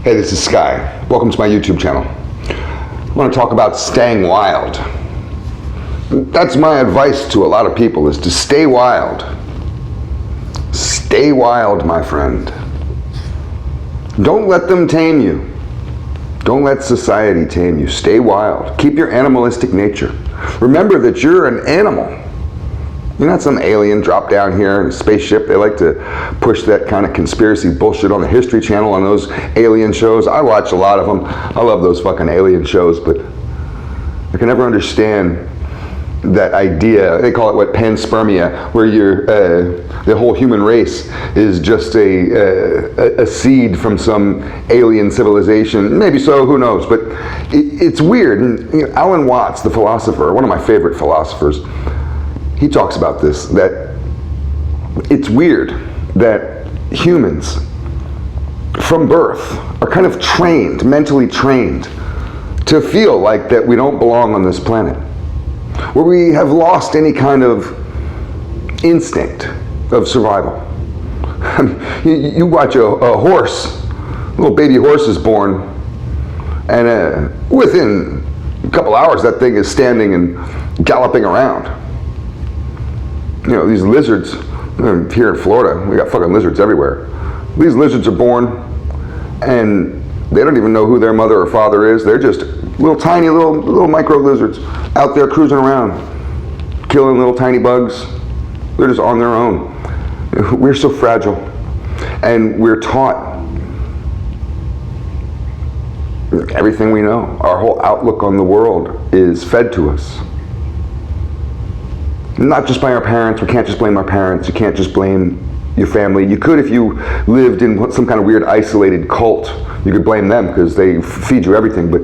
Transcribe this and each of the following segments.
Hey, this is Sky. Welcome to my YouTube channel. I want to talk about staying wild. That's my advice to a lot of people, is to stay wild. Stay wild, my friend. Don't let them tame you. Don't let society tame you. Stay wild. Keep your animalistic nature. Remember that you're an animal. You're not some alien dropped down here in a spaceship. They like to push that kind of conspiracy bullshit on the History Channel, on those alien shows. I watch a lot of them. I love those fucking alien shows, but I can never understand that idea. They call it panspermia, where the whole human race is just a seed from some alien civilization. Maybe so, who knows? But it's weird. And, Alan Watts, the philosopher, one of my favorite philosophers, he talks about this, that it's weird that humans from birth are kind of trained, mentally trained, to feel like that we don't belong on this planet, where we have lost any kind of instinct of survival. You watch a horse, a little baby horse is born, and within a couple hours that thing is standing and galloping around. You know, these lizards, here in Florida, we got fucking lizards everywhere. These lizards are born and they don't even know who their mother or father is. They're just little tiny little micro lizards out there cruising around, killing little tiny bugs. They're just on their own. We're so fragile, and we're taught everything we know. Our whole outlook on the world is fed to us. Not just by our parents. We can't just blame our parents. You can't just blame your family. You could if you lived in some kind of weird isolated cult. You could blame them because they feed you everything. But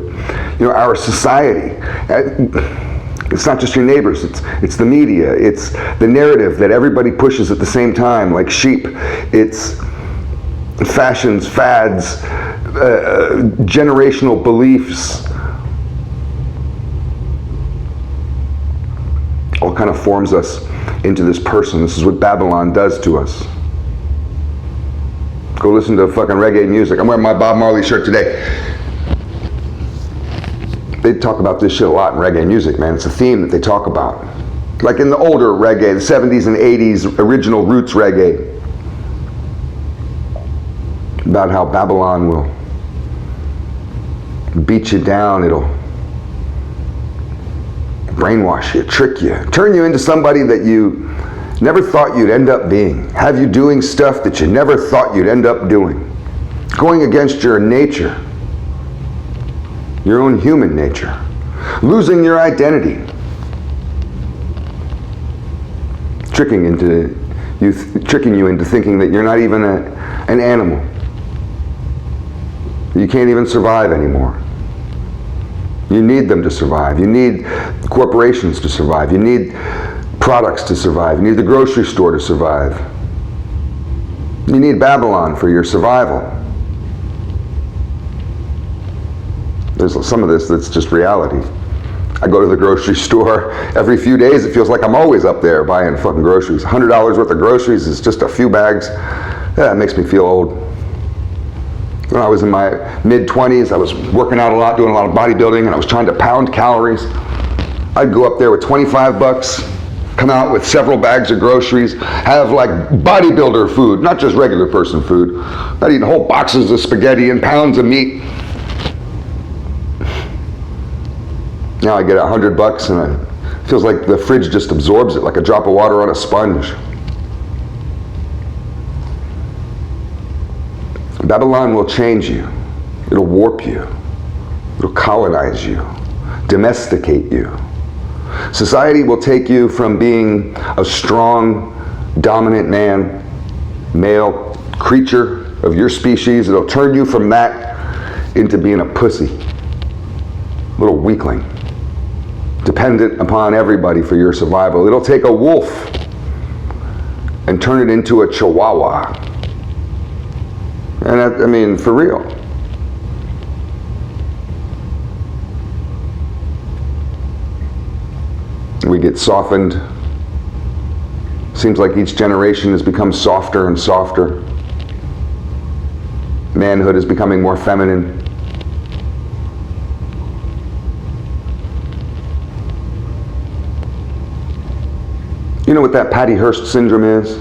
our society, it's not just your neighbors. It's the media. It's the narrative that everybody pushes at the same time, like sheep. It's fashions, fads, generational beliefs. All kind of forms us into this person. This is what Babylon does to us. Go listen to fucking reggae music. I'm wearing my Bob Marley shirt today. They talk about this shit a lot in reggae music, man. It's a theme that they talk about. Like in the older reggae, the 70s and 80s, original roots reggae. About how Babylon will beat you down. It'll brainwash you, trick you, turn you into somebody that you never thought you'd end up being, have you doing stuff that you never thought you'd end up doing, going against your nature, your own human nature, losing your identity, tricking you into thinking that you're not even an animal. You can't even survive anymore. You need them to survive. You need corporations to survive. You need products to survive. You need the grocery store to survive. You need Babylon for your survival. There's some of this that's just reality. I go to the grocery store every few days. It feels like I'm always up there buying fucking groceries. $100 worth of groceries is just a few bags. Yeah, it makes me feel old. When I was in my mid-20s, I was working out a lot, doing a lot of bodybuilding, and I was trying to pound calories. I'd go up there with 25 bucks, come out with several bags of groceries, have like bodybuilder food, not just regular person food. I'd eat whole boxes of spaghetti and pounds of meat. Now I get $100 and it feels like the fridge just absorbs it, like a drop of water on a sponge. Babylon will change you. It'll warp you. It'll colonize you, domesticate you. Society will take you from being a strong, dominant male creature of your species. It'll turn you from that into being a pussy, little weakling, dependent upon everybody for your survival. It'll take a wolf and turn it into a chihuahua. And I mean, for real. We get softened. Seems like each generation has become softer and softer. Manhood is becoming more feminine. You know what that Patty Hearst syndrome is?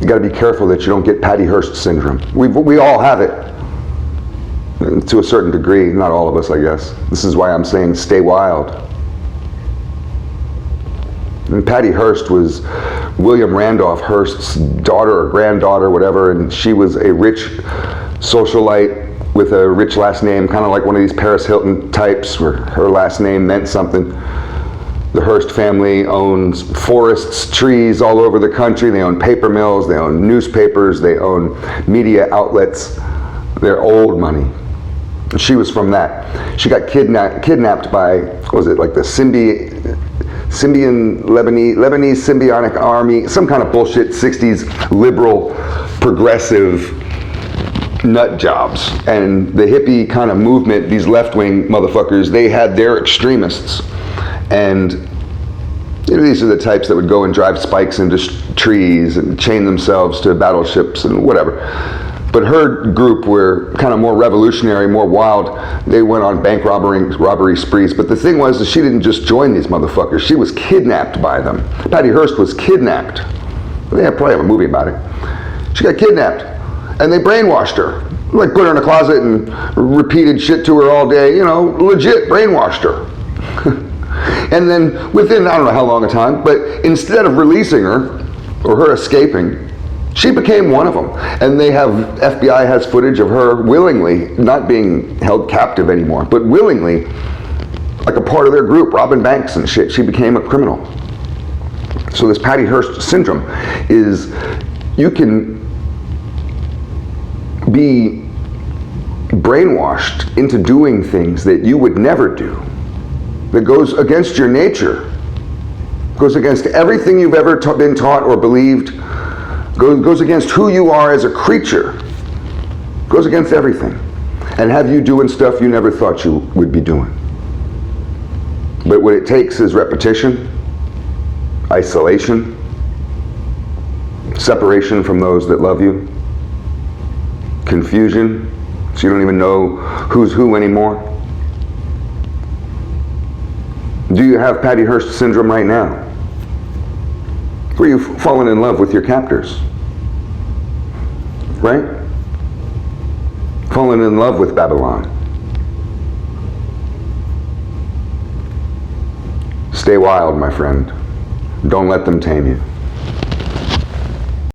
You got to be careful that you don't get Patty Hearst syndrome. We all have it, to a certain degree. Not all of us, I guess. This is why I'm saying stay wild. And Patty Hearst was William Randolph Hearst's daughter or granddaughter, whatever, and she was a rich socialite with a rich last name, kind of like one of these Paris Hilton types where her last name meant something. The Hearst family owns forests, trees all over the country. They own paper mills, they own newspapers, they own media outlets. They're old money. She was from that. She got kidnapped by, what was it, like the Lebanese Symbiotic Army, some kind of bullshit 60s liberal, progressive nut jobs. And the hippie kind of movement, these left-wing motherfuckers, they had their extremists. And you know, these are the types that would go and drive spikes into trees and chain themselves to battleships and whatever. But her group were kind of more revolutionary, more wild. They went on bank robbery sprees. But the thing was that she didn't just join these motherfuckers. She was kidnapped by them. Patty Hearst was kidnapped. They probably have a movie about it. She got kidnapped. And they brainwashed her. Like put her in a closet and repeated shit to her all day. You know, legit brainwashed her. And then within, I don't know how long a time, but instead of releasing her, or her escaping, she became one of them. And they have, FBI has footage of her willingly, not being held captive anymore, but willingly, like a part of their group, robbing banks and shit, she became a criminal. So this Patty Hearst syndrome is, you can be brainwashed into doing things that you would never do, that goes against your nature, goes against everything you've ever been taught or believed, goes against who you are as a creature, goes against everything, and have you doing stuff you never thought you would be doing. But what it takes is repetition, isolation, separation from those that love you, confusion, so you don't even know who's who anymore. Do you have Patty Hearst syndrome right now? Where you've fallen in love with your captors? Right? Fallen in love with Babylon. Stay wild, my friend. Don't let them tame you.